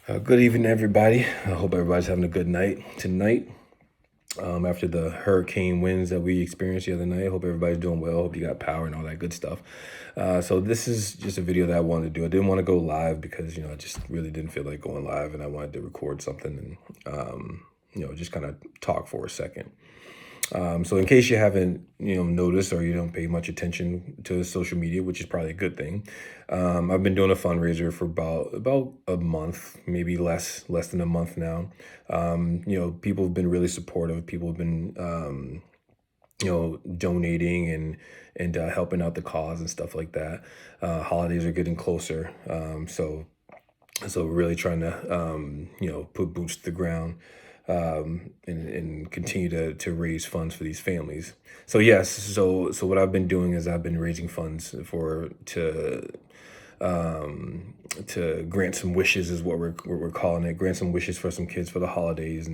Good evening, everybody. I hope everybody's having a good night tonight. After the hurricane winds that we experienced the other night, I hope everybody's doing well. Hope you got power and all that good stuff. So this is just a video that I wanted to do. I didn't want to go live because I just really didn't feel like going live, and I wanted to record something and just kind of talk for a second. So in case you haven't, noticed or you don't pay much attention to social media, which is probably a good thing, I've been doing a fundraiser for about a month, maybe less than a month now. People have been really supportive. People have been, donating and helping out the cause and stuff like that. Holidays are getting closer, so we're really trying to put boots to the ground and continue to raise funds for these families. So yes, so what I've been doing is I've been raising funds for to grant some wishes is what we're calling it. Grant some wishes for some kids for the holidays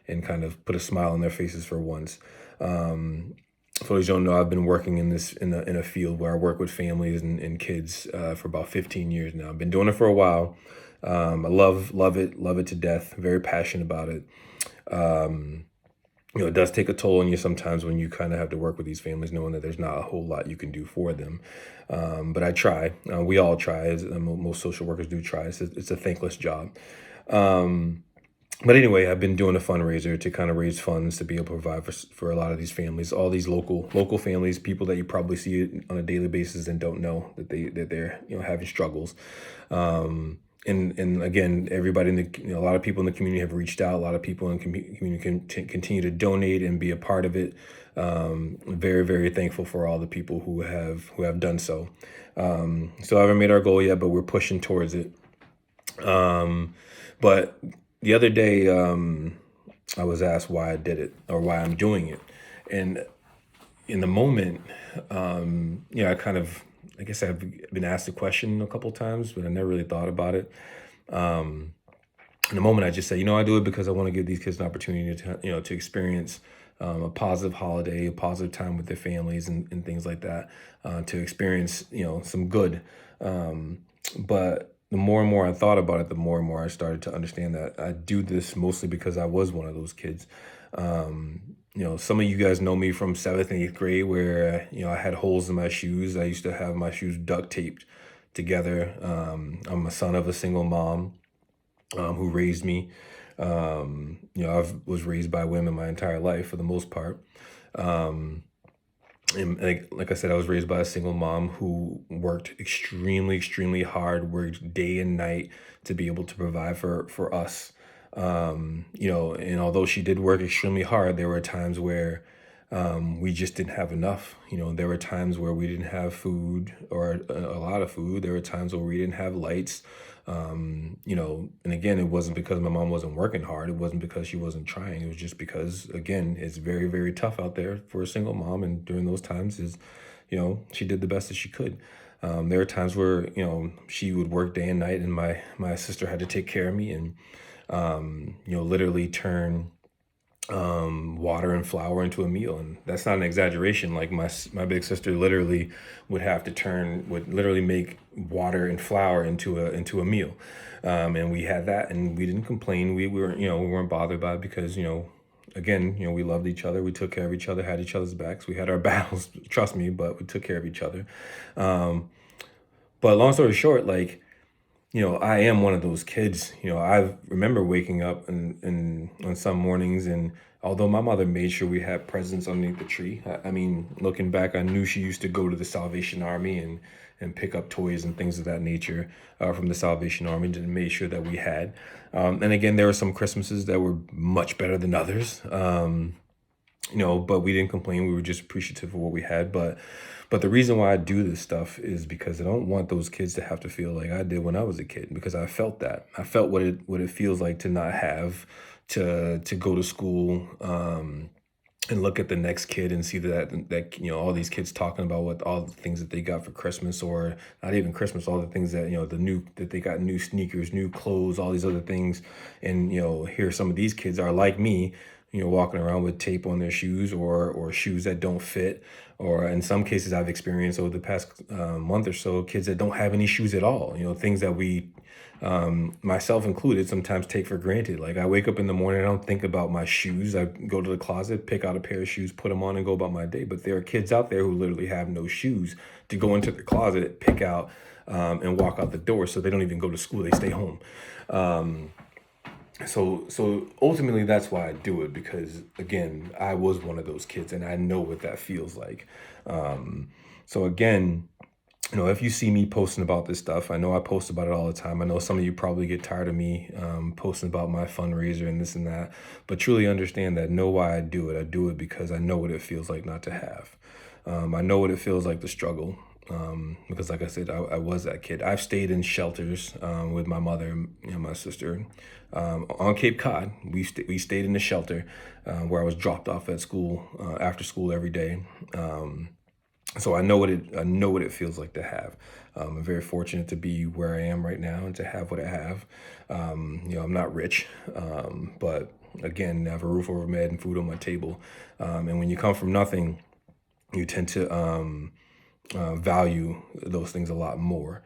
and kind of put a smile on their faces for once. For those who don't know, I've been working in a field where I work with families and kids for about 15 years now. I've been doing it for a while. I love it to death. Very passionate about it. Um, it does take a toll on you sometimes when you kind of have to work with these families, knowing that there's not a whole lot you can do for them. But I try. We all try, as most social workers do try. It's a thankless job. Um, but anyway, I've been doing a fundraiser to kind of raise funds to be able to provide for a lot of these families, all these local families, people that you probably see on a daily basis and don't know that they're having struggles. And again, everybody in a lot of people in the community have reached out. A lot of people in the community can continue to donate and be a part of it. Very, very thankful for all the people who have done so. So I haven't made our goal yet, but we're pushing towards it. But the other day, I was asked why I did it or why I'm doing it, and in the moment, I guess I've been asked the question a couple times, but I never really thought about it. Um, in the moment, I just say, I do it because I want to give these kids an opportunity to experience a positive holiday, a positive time with their families and things like that, to experience, some good. But the more and more I thought about it, the more and more I started to understand that I do this mostly because I was one of those kids. Some of you guys know me from seventh and eighth grade where, I had holes in my shoes. I used to have my shoes duct taped together. I'm a son of a single mom who raised me. I was raised by women my entire life for the most part. Um, and like I said, I was raised by a single mom who worked extremely, extremely hard, worked day and night to be able to provide for us. And although she did work extremely hard, there were times where we just didn't have enough. There were times where we didn't have food or a lot of food. There were times where we didn't have lights. And again, it wasn't because my mom wasn't working hard. It wasn't because she wasn't trying. It was just because, again, it's very, very tough out there for a single mom. And during those times she did the best that she could. There were times where, she would work day and night and my sister had to take care of me and, literally turn water and flour into a meal, and that's not an exaggeration. Like my big sister literally would literally make water and flour into a meal, and we had that, and we didn't complain. We weren't bothered by it because again, we loved each other. We took care of each other, had each other's backs. We had our battles, trust me, but we took care of each other. But long story short, like I am one of those kids. I remember waking up and on some mornings, and although my mother made sure we had presents underneath the tree, I mean, looking back, I knew she used to go to the Salvation Army and pick up toys and things of that nature from the Salvation Army to make sure that we had. And again, there were some Christmases that were much better than others. But we didn't complain. We were just appreciative of what we had. But the reason why I do this stuff is because I don't want those kids to have to feel like I did when I was a kid, because I felt that. I felt what it feels like to not have to go to school, and look at the next kid and see that all these kids talking about what all the things that they got for Christmas, or not even Christmas, all the things that that they got, new sneakers, new clothes, all these other things. And here some of these kids are like me, walking around with tape on their shoes, or shoes that don't fit, or in some cases I've experienced over the past month or so, kids that don't have any shoes at all. Things that we, myself included, sometimes take for granted. Like, I wake up in the morning, I don't think about my shoes. I go to the closet, pick out a pair of shoes, put them on, and go about my day. But there are kids out there who literally have no shoes to go into the closet, pick out, and walk out the door. So they don't even go to school; they stay home. Um, so ultimately, that's why I do it, because again, I was one of those kids, and I know what that feels like. So again, if you see me posting about this stuff, I know I post about it all the time. I know some of you probably get tired of me posting about my fundraiser and this and that, but truly understand that, know why I do it. I do it because I know what it feels like not to have. I know what it feels like to struggle. Because, like I said, I was that kid. I've stayed in shelters with my mother and my sister on Cape Cod. We stayed in the shelter where I was dropped off at school after school every day. So I know what it feels like to have. I'm very fortunate to be where I am right now and to have what I have. I'm not rich, but again, I have a roof over my head and food on my table. And when you come from nothing, you tend to value those things a lot more.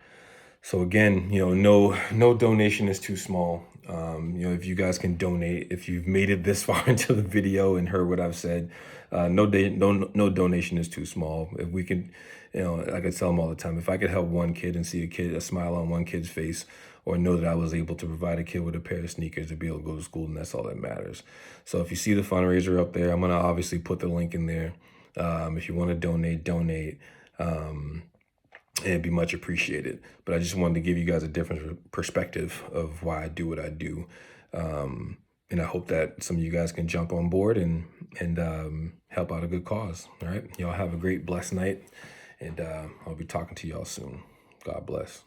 So again, no donation is too small. If you guys can donate, if you've made it this far into the video and heard what I've said, no donation is too small. If we can, like I tell them all the time, if I could help one kid and see a smile on one kid's face, or know that I was able to provide a kid with a pair of sneakers to be able to go to school, and that's all that matters. So if you see the fundraiser up there, I'm gonna obviously put the link in there. If you want to donate. Um, It'd be much appreciated. But I just wanted to give you guys a different perspective of why I do what I do. And I hope that some of you guys can jump on board and help out a good cause. All right. Y'all have a great, blessed night. And I'll be talking to y'all soon. God bless.